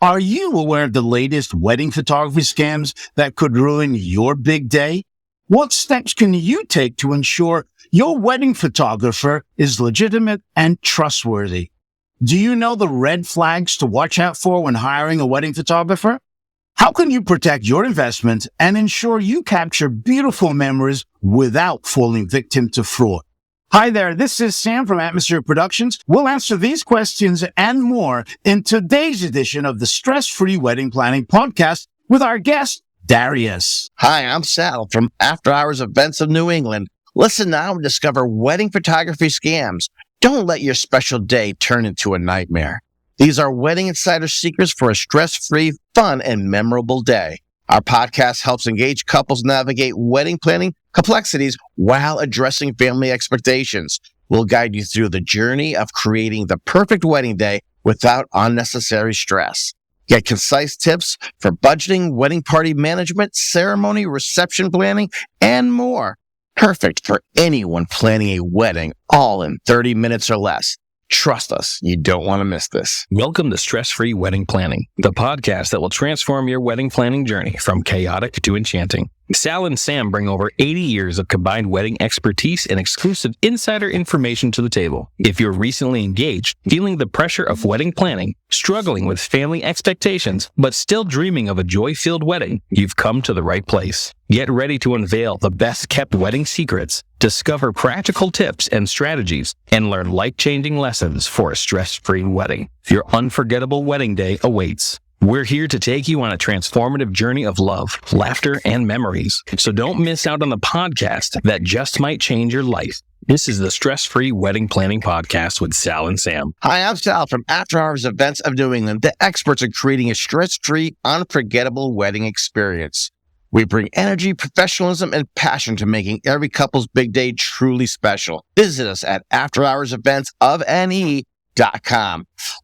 Are you aware of the latest wedding photography scams that could ruin your big day? What steps can you take to ensure your wedding photographer is legitimate and trustworthy? Do you know the red flags to watch out for when hiring a wedding photographer? How can you protect your investment and ensure you capture beautiful memories without falling victim to fraud? Hi there, this is Sam from Atmosphere Productions. We'll answer these questions and more in today's edition of the Stress-Free Wedding Planning Podcast with our guest, Darius. Hi, I'm Sal from After Hours Events of New England. Listen now and discover wedding photography scams. Don't let your special day turn into a nightmare. These are wedding insider secrets for a stress-free, fun, and memorable day. Our podcast helps engaged couples navigate wedding planning complexities while addressing family expectations. We'll guide you through the journey of creating the perfect wedding day without unnecessary stress. Get concise tips for budgeting, wedding party management, ceremony, reception planning, and more. Perfect for anyone planning a wedding, all in 30 minutes or less. Trust us, you don't want to miss this. Welcome to Stress-Free Wedding Planning, the podcast that will transform your wedding planning journey from chaotic to enchanting. Sal and Sam bring over 80 years of combined wedding expertise and exclusive insider information to the table. If you're recently engaged, feeling the pressure of wedding planning, struggling with family expectations, but still dreaming of a joy-filled wedding, you've come to the right place. Get ready to unveil the best-kept wedding secrets, discover practical tips and strategies, and learn life-changing lessons for a stress-free wedding. Your unforgettable wedding day awaits. We're here to take you on a transformative journey of love, laughter, and memories. So don't miss out on the podcast that just might change your life. This is the Stress-Free Wedding Planning Podcast with Sal and Sam. Hi, I'm Sal from After Hours Events of New England, the experts in creating a stress-free, unforgettable wedding experience. We bring energy, professionalism, and passion to making every couple's big day truly special. Visit us at afterhoursevents.com.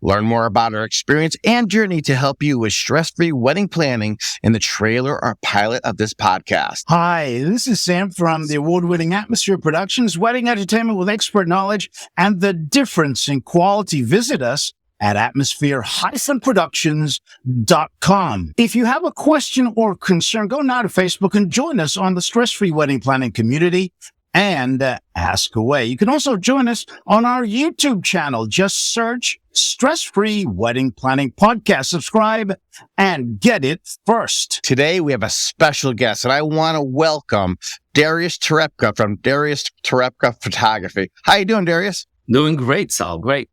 Learn more about our experience and journey to help you with stress-free wedding planning in the trailer or pilot of this podcast. Hi, this is Sam from the award-winning Atmosphere Productions, wedding entertainment with expert knowledge and the difference in quality. Visit us at atmosphere-productions.com. If you have a question or concern, go now to Facebook and join us on the Stress-Free Wedding Planning community and ask away. You can also join us on our YouTube channel. Just search Stress-Free Wedding Planning Podcast. Subscribe and get it first. Today, we have a special guest, and I want to welcome Darius Terepka from Darius Terepka Photography. How you doing, Darius? Doing great, Sal. Great.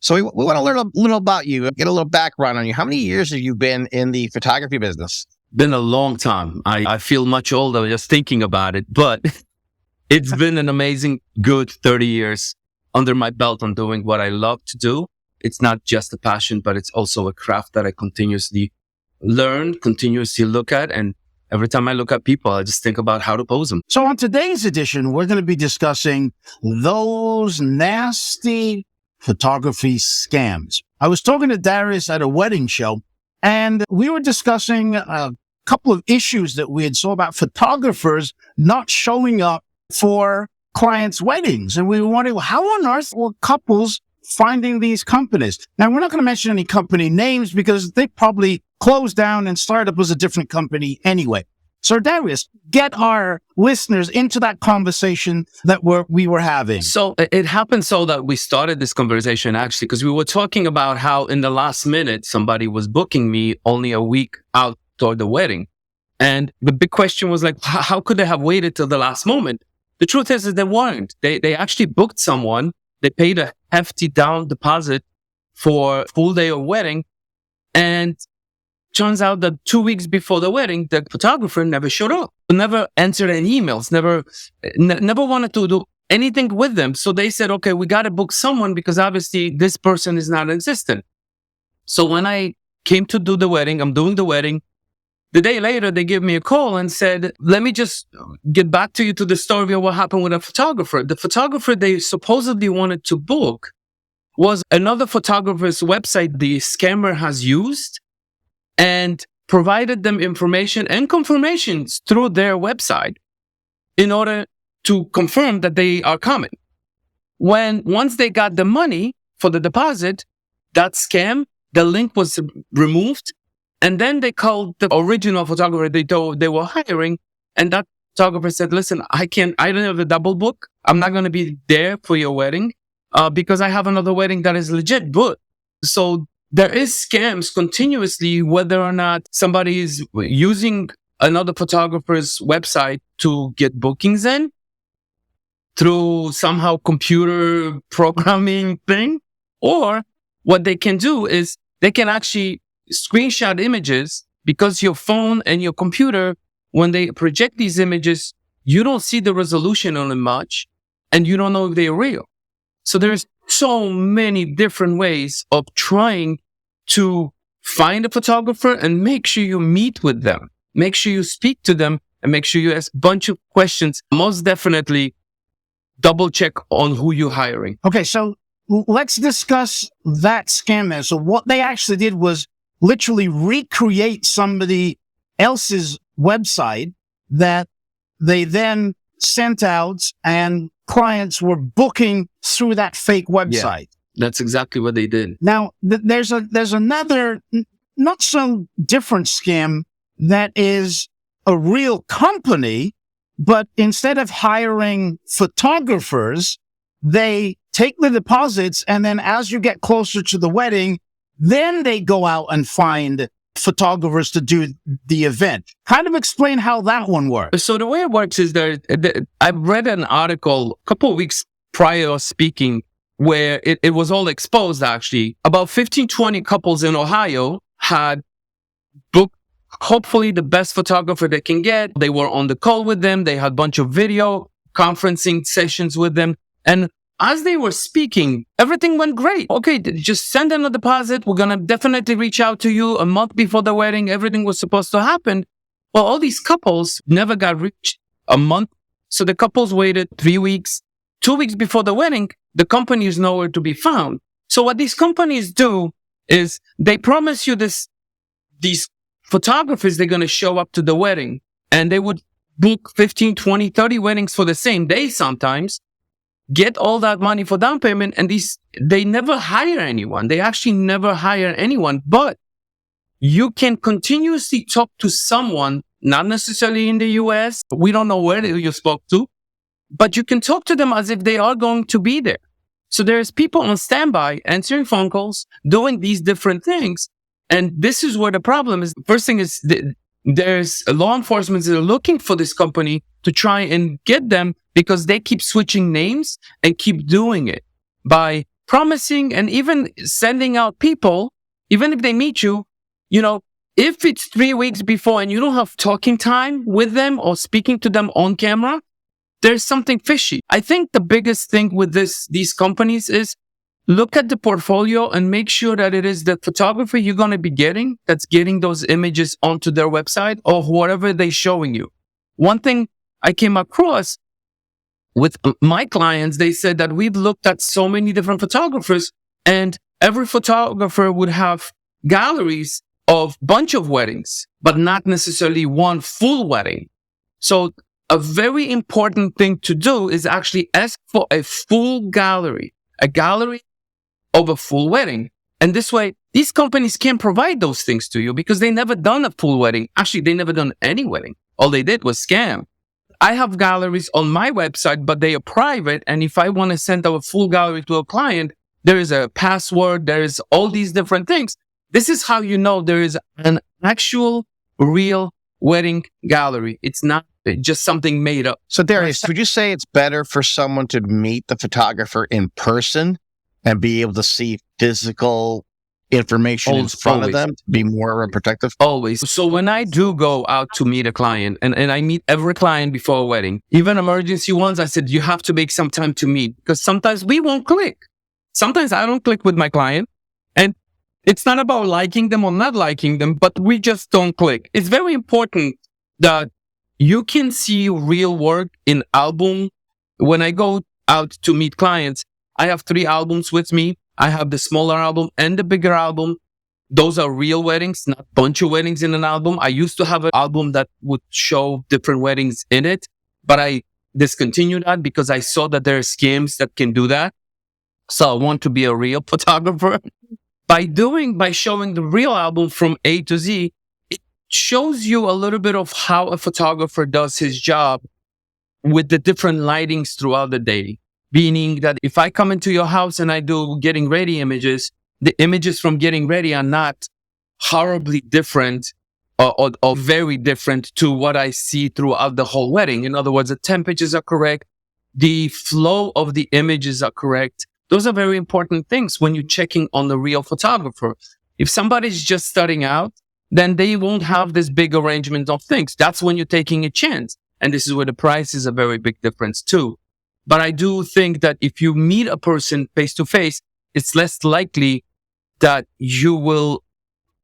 So we want to learn a little about you, get a little background on you. How many years have you been in the photography business? Been a long time. I feel much older just thinking about it, but it's been an amazing, good 30 years under my belt on doing what I love to do. It's not just a passion, but it's also a craft that I continuously learn, continuously look at. And every time I look at people, I just think about how to pose them. So on today's edition, we're going to be discussing those nasty photography scams. I was talking to Darius at a wedding show, and we were discussing a couple of issues that we had saw about photographers not showing up for clients' weddings. And we were wondering, how on earth were couples finding these companies? Now, we're not going to mention any company names because they probably closed down and started up as a different company anyway. So, Darius, get our listeners into that conversation that we were having. So it happened so that we started this conversation actually because we were talking about how in the last minute, somebody was booking me only a week out toward the wedding. And the big question was like, how could they have waited till the last moment? The truth is that they weren't. They actually booked someone. They paid a hefty down deposit for a full day of wedding. And turns out that 2 weeks before the wedding, the photographer never showed up, never answered any emails, never wanted to do anything with them. So they said, okay, we got to book someone because obviously this person is not existent. So when I came to do the wedding, I'm doing the wedding. The day later, they gave me a call and said, let me just get back to you to the story of what happened with a photographer. The photographer they supposedly wanted to book was another photographer's website the scammer has used and provided them information and confirmations through their website in order to confirm that they are coming. Once they got the money for the deposit, that scam the link was removed. And then they called the original photographer they were hiring. And that photographer said, listen, I don't have a double book. I'm not going to be there for your wedding because I have another wedding that is legit booked. So there is scams continuously, whether or not somebody is using another photographer's website to get bookings in through somehow computer programming thing, or what they can do is they can actually screenshot images, because your phone and your computer, when they project these images, you don't see the resolution on them much, and you don't know if they're real. So there's so many different ways of trying to find a photographer and make sure you meet with them, make sure you speak to them, and make sure you ask a bunch of questions. Most definitely double check on who you're hiring. Okay, so let's discuss that scam there. So what they actually did was literally recreate somebody else's website that they then sent out, and clients were booking through that fake website. Yeah, that's exactly what they did. Now, there's another not so different scam that is a real company, but instead of hiring photographers, they take the deposits, and then as you get closer to the wedding, then they go out and find photographers to do the event. Kind of explain how that one works. So the way it works is I read an article a couple of weeks prior to speaking where it was all exposed, actually. About 15, 20 couples in Ohio had booked hopefully the best photographer they can get. They were on the call with them. They had a bunch of video conferencing sessions with them. And as they were speaking, everything went great. Okay, just send them a deposit. We're going to definitely reach out to you a month before the wedding. Everything was supposed to happen. Well, all these couples never got reached a month. So the couples waited 3 weeks. 2 weeks before the wedding, the company is nowhere to be found. So what these companies do is they promise you these photographers, they're going to show up to the wedding, and they would book 15, 20, 30 weddings for the same day sometimes, get all that money for down payment, and they never hire anyone. They actually never hire anyone, but you can continuously talk to someone, not necessarily in the US. We don't know where you spoke to, but you can talk to them as if they are going to be there. So there's people on standby answering phone calls, doing these different things. And this is where the problem is. The first thing is there's law enforcement that are looking for this company to try and get them, because they keep switching names and keep doing it by promising and even sending out people, even if they meet you, if it's 3 weeks before and you don't have talking time with them or speaking to them on camera, there's something fishy. I think the biggest thing with these companies is look at the portfolio and make sure that it is the photographer you're going to be getting that's getting those images onto their website or whatever they're showing you. One thing I came across with my clients, they said that we've looked at so many different photographers, and every photographer would have galleries of bunch of weddings, but not necessarily one full wedding. So a very important thing to do is actually ask for a full gallery, a gallery of a full wedding. And this way, these companies can't provide those things to you because they never done a full wedding. Actually, they never done any wedding. All they did was scam. I have galleries on my website, but they are private. And if I want to send out a full gallery to a client, there is a password. There is all these different things. This is how you know there is an actual real wedding gallery. It's not just something made up. So Darius, would you say it's better for someone to meet the photographer in person and be able to see physical information in front of them to be more protective? Always. So when I do go out to meet a client, and I meet every client before a wedding, even emergency ones, I said, you have to make some time to meet, because sometimes we won't click. Sometimes I don't click with my client, and it's not about liking them or not liking them, but we just don't click. It's very important that you can see real work in album. When I go out to meet clients, I have 3 albums with me. I have the smaller album and the bigger album. Those are real weddings, not a bunch of weddings in an album. I used to have an album that would show different weddings in it, but I discontinued that because I saw that there are scams that can do that. So I want to be a real photographer. by showing the real album from A to Z, it shows you a little bit of how a photographer does his job with the different lightings throughout the day. Meaning that if I come into your house and I do getting ready images, the images from getting ready are not horribly different or very different to what I see throughout the whole wedding. In other words, the temperatures are correct. The flow of the images are correct. Those are very important things when you're checking on the real photographer. If somebody's just starting out, then they won't have this big arrangement of things. That's when you're taking a chance. And this is where the price is a very big difference too. But I do think that if you meet a person face to face, it's less likely that you will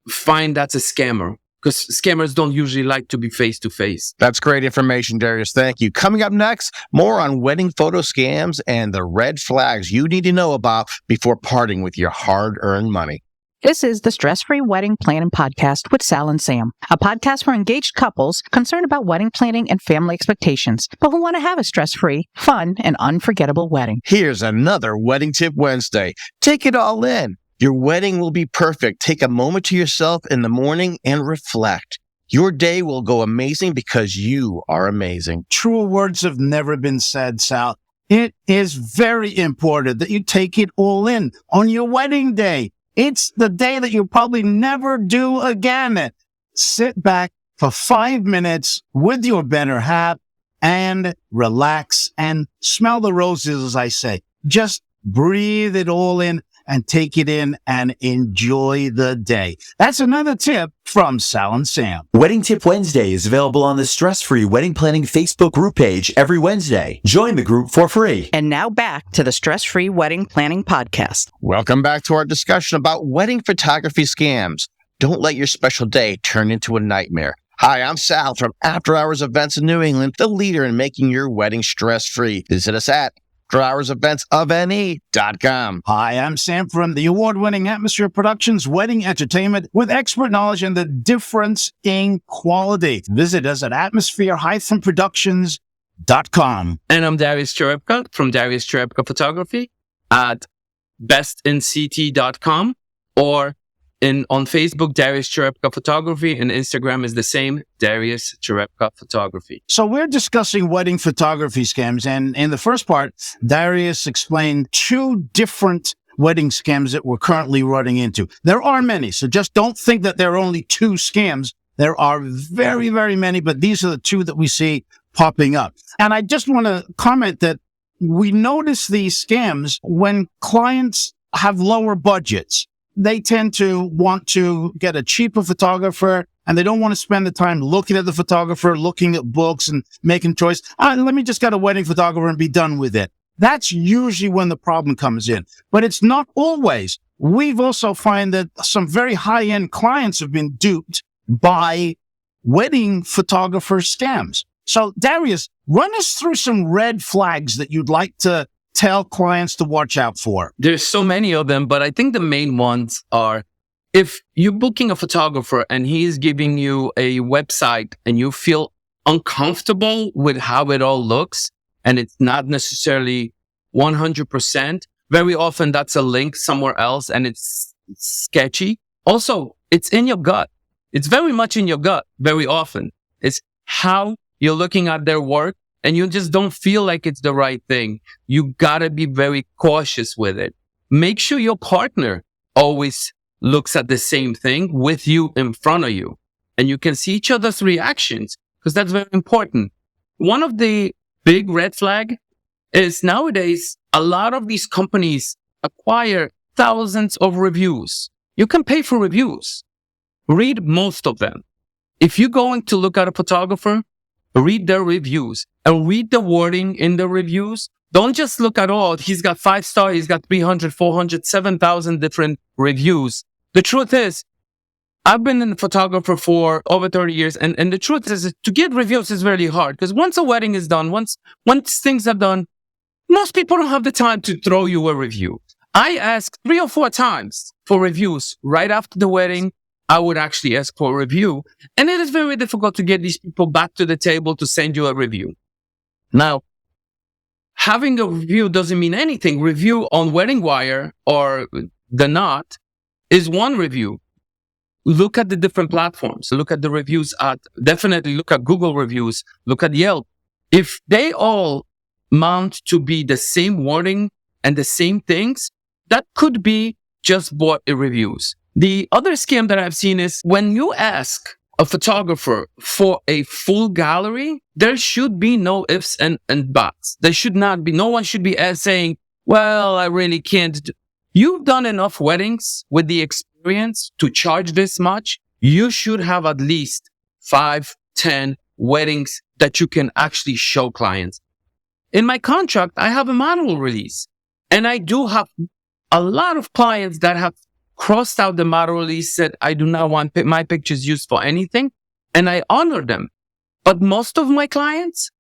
find that's a scammer, because scammers don't usually like to be face to face. That's great information, Darius. Thank you. Coming up next, more on wedding photo scams and the red flags you need to know about before parting with your hard-earned money. This is the Stress-Free Wedding Planning Podcast with Sal and Sam, a podcast for engaged couples concerned about wedding planning and family expectations, but who want to have a stress-free, fun, and unforgettable wedding. Here's another Wedding Tip Wednesday. Take it all in. Your wedding will be perfect. Take a moment to yourself in the morning and reflect. Your day will go amazing because you are amazing. Truer words have never been said, Sal. It is very important that you take it all in on your wedding day. It's the day that you'll probably never do again. Sit back for 5 minutes with your better half and relax and smell the roses, as I say. Just breathe it all in and take it in and enjoy the day. That's another tip from Sal and Sam. Wedding Tip Wednesday is available on the Stress-Free Wedding Planning Facebook group page every Wednesday. Join the group for free. And now back to the Stress-Free Wedding Planning Podcast. Welcome back to our discussion about wedding photography scams. Don't let your special day turn into a nightmare. Hi, I'm Sal from After Hours Events in New England, the leader in making your wedding stress-free. Visit us at afterhoursevents.com. Hi, I'm Sam from the award-winning Atmosphere Productions Wedding Entertainment with expert knowledge and the difference in quality. Visit us at atmosphere-productions.com. And I'm Darius Terepka from Darius Terepka Photography at bestinct.com or on Facebook, Darius Terepka Photography, and Instagram is the same, Darius Terepka Photography. So we're discussing wedding photography scams, and in the first part, Darius explained 2 different wedding scams that we're currently running into. There are many, so just don't think that there are only 2 scams. There are very, very many, but these are the 2 that we see popping up. And I just want to comment that we notice these scams when clients have lower budgets. They tend to want to get a cheaper photographer and they don't want to spend the time looking at the photographer, looking at books and making choice. Let me just get a wedding photographer and be done with it. That's usually when the problem comes in, but it's not always. We've also find that some very high-end clients have been duped by wedding photographer scams. So Darius, run us through some red flags that you'd like to tell clients to watch out for. There's so many of them, but I think the main ones are if you're booking a photographer and he is giving you a website and you feel uncomfortable with how it all looks and it's not necessarily 100%, very often that's a link somewhere else and it's sketchy. Also, it's in your gut. It's very much in your gut very often. It's how you're looking at their work and you just don't feel like it's the right thing. You gotta be very cautious with it. Make sure your partner always looks at the same thing with you in front of you. And you can see each other's reactions because that's very important. One of the big red flag is nowadays, a lot of these companies acquire thousands of reviews. You can pay for reviews. Read most of them. If you're going to look at a photographer, read their reviews and read the wording in the reviews. Don't just look at all. He's got 5-star. He's got 300, 400, 7,000 different reviews. The truth is, I've been a photographer for over 30 years. And the truth is to get reviews is really hard because once a wedding is done, once things are done, most people don't have the time to throw you a review. I ask 3 or 4 times for reviews right after the wedding. I would actually ask for a review. And it is very difficult to get these people back to the table to send you a review. Now, having a review doesn't mean anything. Review on Wedding Wire or The Knot is one review. Look at the different platforms. Look at the reviews definitely look at Google reviews. Look at Yelp. If they all mount to be the same wording and the same things, that could be just bought reviews. The other scam that I've seen is when you ask a photographer for a full gallery, there should be no ifs and buts. There should not be, no one should be saying, well, I really can't. You've done enough weddings with the experience to charge this much. You should have at least 5, 10 weddings that you can actually show clients. In my contract, I have a manual release, and I do have a lot of clients that have crossed out the model release, said, I do not want my pictures used for anything, and I honor them. But most of my clients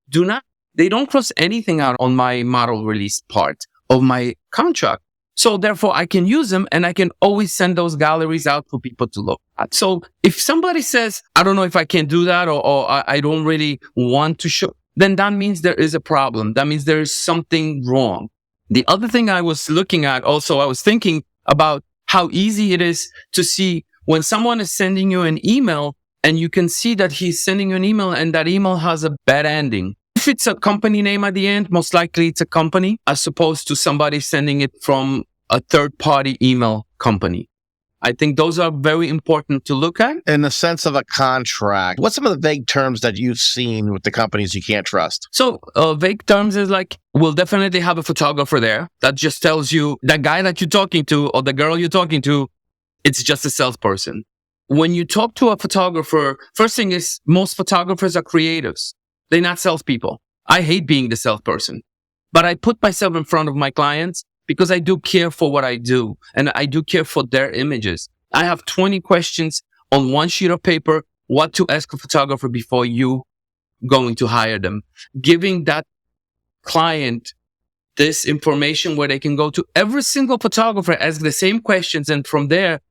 they don't cross anything out on my model release part of my contract. So therefore, I can use them, and I can always send those galleries out for people to look at. So if somebody says, I don't know if I can do that, or I don't really want to show, then that means there is a problem. That means there is something wrong. The other thing I was looking at also, I was thinking about how easy it is to see when someone is sending you an email and you can see that he's sending you an email and that email has a bad ending. If it's a company name at the end, most likely it's a company as opposed to somebody sending it from a third-party email company. I think those are very important to look at. In the sense of a contract, what's some of the vague terms that you've seen with the companies you can't trust? So vague terms is like, we'll definitely have a photographer there. That just tells you that guy that you're talking to or the girl you're talking to, it's just a salesperson. When you talk to a photographer, first thing is most photographers are creatives. They're not salespeople. I hate being the salesperson, but I put myself in front of my clients because I do care for what I do, and I do care for their images. I have 20 questions on one sheet of paper, what to ask a photographer before you going to hire them. Giving that client this information where they can go to every single photographer, ask the same questions, and from there,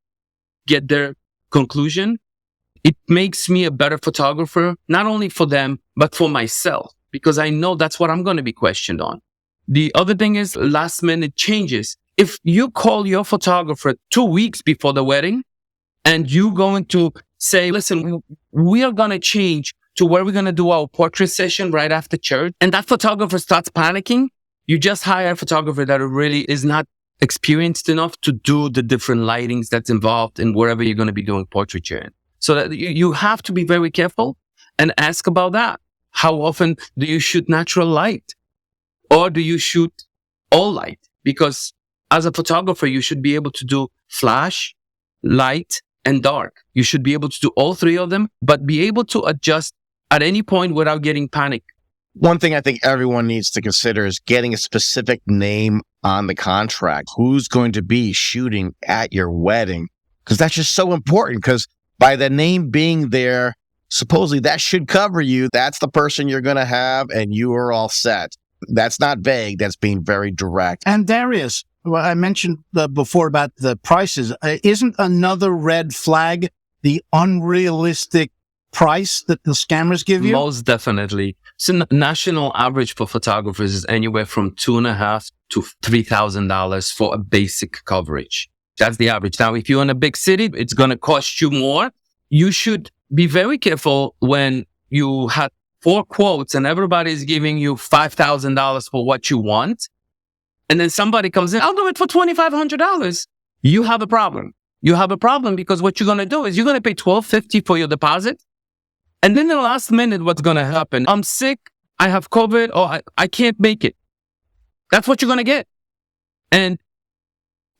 get their conclusion. It makes me a better photographer, not only for them, but for myself, because I know that's what I'm going to be questioned on. The other thing is last minute changes. If you call your photographer 2 weeks before the wedding and you're going to say, listen, we are going to change to where we're going to do our portrait session right after church, and that photographer starts panicking, you just hire a photographer that really is not experienced enough to do the different lightings that's involved in wherever you're going to be doing portraiture in. So that you have to be very careful and ask about that. How often do you shoot natural light? Or do you shoot all light? Because as a photographer, you should be able to do flash, light, and dark. You should be able to do all three of them, but be able to adjust at any point without getting panic. One thing I think everyone needs to consider is getting a specific name on the contract. Who's going to be shooting at your wedding? Because that's just so important, because by the name being there, supposedly that should cover you. That's the person you're going to have, and you are all set. That's not vague. That's being very direct. And Darius, well, I mentioned before about the prices. Isn't another red flag the unrealistic price that the scammers give you? Most definitely. So national average for photographers is anywhere from $2,500 to $3,000 for a basic coverage. That's the average. Now, if you're in a big city, it's going to cost you more. You should be very careful when you have 4 quotes and everybody's giving you $5,000 for what you want. And then somebody comes in, I'll do it for $2,500. You have a problem. You have a problem because what you're going to do is you're going to pay $1,250 for your deposit. And then in the last minute, what's going to happen? I'm sick. I have COVID, or I can't make it. That's what you're going to get. And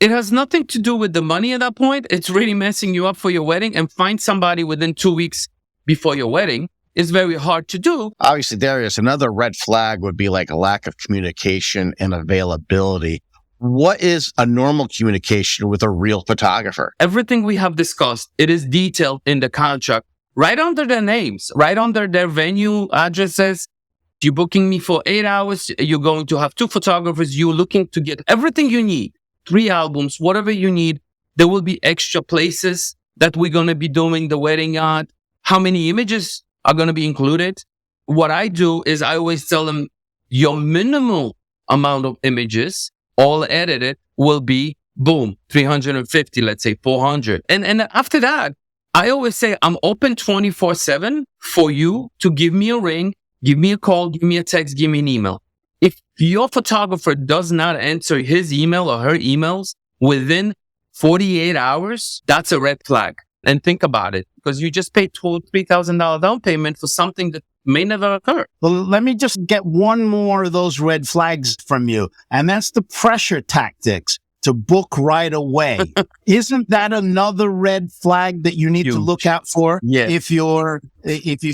it has nothing to do with the money at that point. It's really messing you up for your wedding. And find somebody within 2 weeks before your wedding is very hard to do. Obviously, Darius, another red flag would be like a lack of communication and availability. What is a normal communication with a real photographer? Everything we have discussed, it is detailed in the contract, right under their names, right under their venue addresses. You're booking me for 8 hours. You're going to have 2 photographers. You're looking to get everything you need, 3 albums, whatever you need. There will be extra places that we're going to be doing the wedding at. How many images are going to be included? What I do is I always tell them your minimal amount of images, all edited, will be boom, 350, let's say 400. And after that, I always say I'm open 24/7 for you to give me a ring, give me a call, give me a text, give me an email. If your photographer does not answer his email or her emails within 48 hours, that's a red flag. And think about it, because you just paid $3,000 down payment for something that may never occur. Well, let me just get one more of those red flags from you, and that's the pressure tactics to book right away. Isn't that another red flag that you need to look out for if you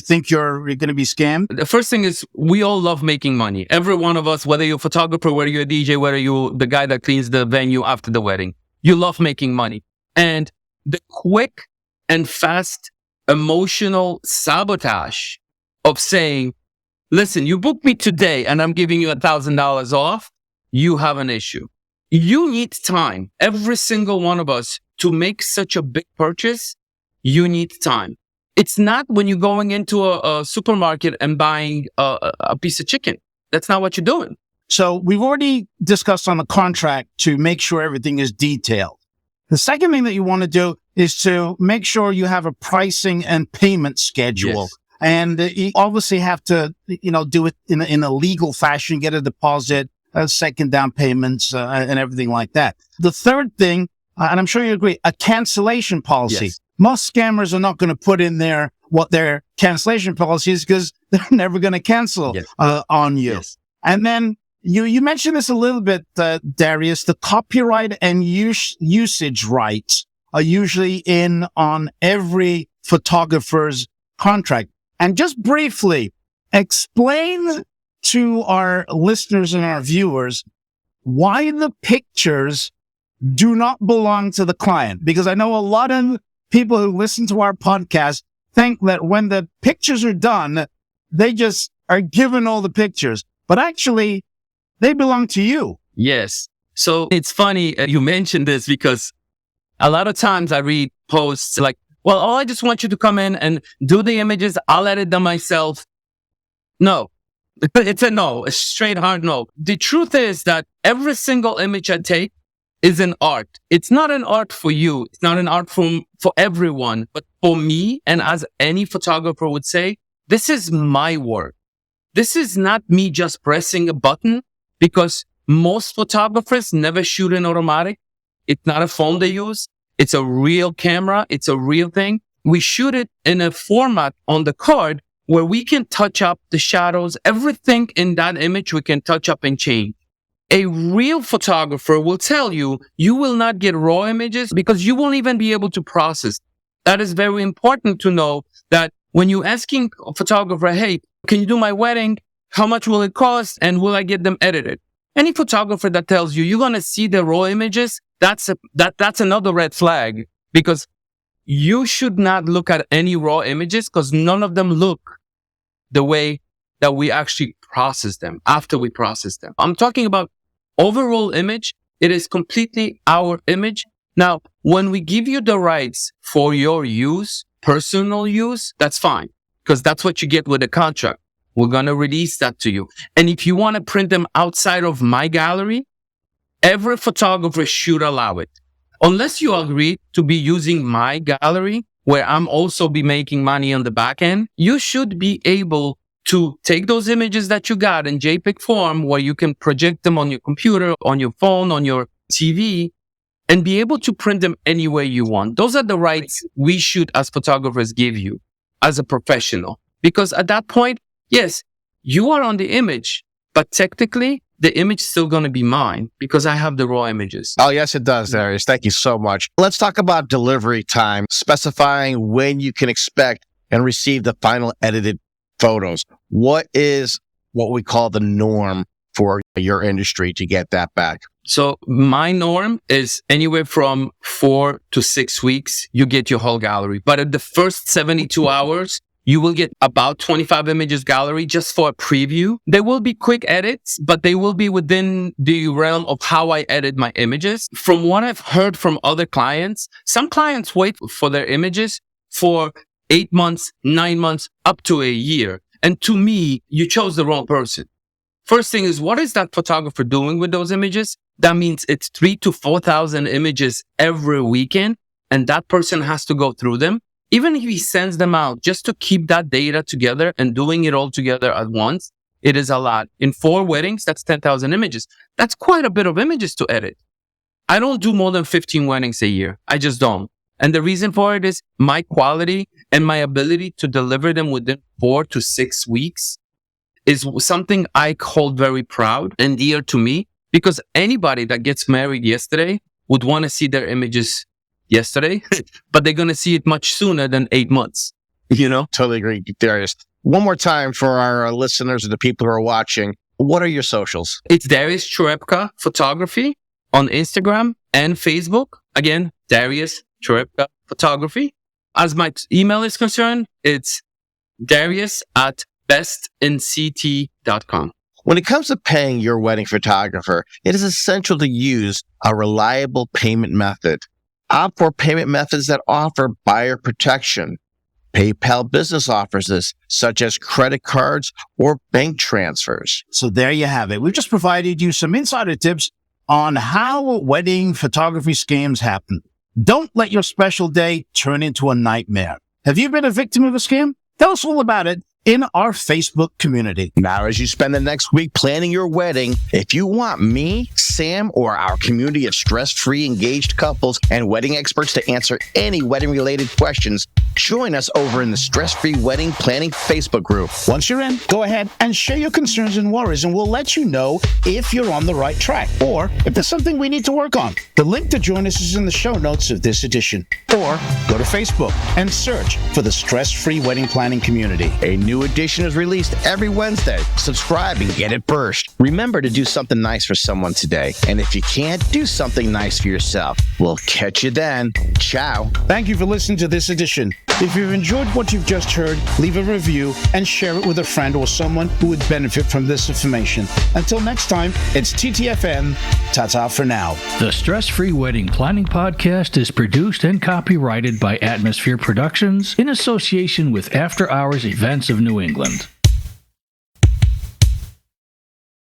think you're going to be scammed? The first thing is we all love making money. Every one of us, whether you're a photographer, whether you're a DJ, whether you're the guy that cleans the venue after the wedding, you love making money. And the quick and fast emotional sabotage of saying, listen, you booked me today and I'm giving you $1,000 off, you have an issue. You need time. Every single one of us, to make such a big purchase, you need time. It's not when you're going into a supermarket and buying a piece of chicken. That's not what you're doing. So we've already discussed on the contract to make sure everything is detailed. The second thing that you want to do is to make sure you have a pricing and payment schedule. Yes. And you obviously have to, do it in a legal fashion, get a deposit, second down payments, and everything like that. The third thing, and I'm sure you agree, a cancellation policy. Yes. Most scammers are not going to put in there what their cancellation policy is because they're never going to cancel on you. Yes. And then you mentioned this a little bit, Darius, the copyright and usage rights are usually in on every photographer's contract. And just briefly, explain to our listeners and our viewers why the pictures do not belong to the client. Because I know a lot of people who listen to our podcast think that when the pictures are done, they just are given all the pictures. But actually, they belong to you. Yes. So it's funny you mentioned this because a lot of times I read posts like, well, I just want you to come in and do the images. I'll edit them myself. No. It's a no, a straight hard no. The truth is that every single image I take is an art. It's not an art for you. It's not an art for everyone. But for me, and as any photographer would say, this is my work. This is not me just pressing a button, because most photographers never shoot in automatic. It's not a phone they use. It's a real camera. It's a real thing. We shoot it in a format on the card where we can touch up the shadows. Everything in that image we can touch up and change. A real photographer will tell you, you will not get raw images because you won't even be able to process. That is very important to know, that when you're asking a photographer, hey, can you do my wedding? How much will it cost? And will I get them edited? Any photographer that tells you you're going to see the raw images, that's another red flag, because you should not look at any raw images because none of them look the way that we actually process them after we process them. I'm talking about overall image. It is completely our image. Now, when we give you the rights for your use, personal use, that's fine, because that's what you get with the contract. We're going to release that to you. And if you want to print them outside of my gallery, every photographer should allow it. Unless you agree to be using my gallery, where I'm also be making money on the back end, you should be able to take those images that you got in JPEG form, where you can project them on your computer, on your phone, on your TV, and be able to print them any way you want. Those are the rights we should, as photographers, give you as a professional. Because at that point, yes, you are on the image, but technically, the image is still going to be mine because I have the raw images. Oh, yes, it does, Darius. Thank you so much. Let's talk about delivery time, specifying when you can expect and receive the final edited photos. What is what we call the norm for your industry to get that back? So my norm is anywhere from 4 to 6 weeks, you get your whole gallery. But at the first 72 hours, you will get about 25 images gallery just for a preview. There will be quick edits, but they will be within the realm of how I edit my images. From what I've heard from other clients, some clients wait for their images for 8 months, 9 months, up to a year. And to me, you chose the wrong person. First thing is, what is that photographer doing with those images? that means it's 3,000 to 4,000 images every weekend. And that person has to go through them. Even if he sends them out just to keep that data together and doing it all together at once, it is a lot. In 4 weddings, that's 10,000 images. That's quite a bit of images to edit. I don't do more than 15 weddings a year. I just don't. And the reason for it is my quality and my ability to deliver them within 4 to 6 weeks is something I hold very proud and dear to me, because anybody that gets married yesterday would want to see their images yesterday, but they're going to see it much sooner than 8 months, you know? Totally agree, Darius. One more time for our listeners and the people who are watching, what are your socials? It's Darius Terepka Photography on Instagram and Facebook. Again, Darius Terepka Photography. As my email is concerned, it's darius@bestinct.com. When it comes to paying your wedding photographer, it is essential to use a reliable payment method. Opt for payment methods that offer buyer protection. PayPal business offers this, such as credit cards or bank transfers. So there you have it. We've just provided you some insider tips on how wedding photography scams happen. Don't let your special day turn into a nightmare. Have you been a victim of a scam? Tell us all about it in our Facebook community. Now, as you spend the next week planning your wedding, if you want me, Sam, or our community of stress-free engaged couples and wedding experts to answer any wedding-related questions, join us over in the Stress-Free Wedding Planning Facebook group. Once you're in, go ahead and share your concerns and worries, and we'll let you know if you're on the right track or if there's something we need to work on. The link to join us is in the show notes of this edition. Or go to Facebook and search for the Stress-Free Wedding Planning Community. A new edition is released every Wednesday. Subscribe and get it first. Remember to do something nice for someone today. And if you can't, do something nice for yourself. We'll catch you then. Ciao. Thank you for listening to this edition. If you've enjoyed what you've just heard, leave a review and share it with a friend or someone who would benefit from this information. Until next time, it's TTFN. Ta-ta for now. The Stress-Free Wedding Planning Podcast is produced and copyrighted by Atmosphere Productions in association with After Hours Events of New England.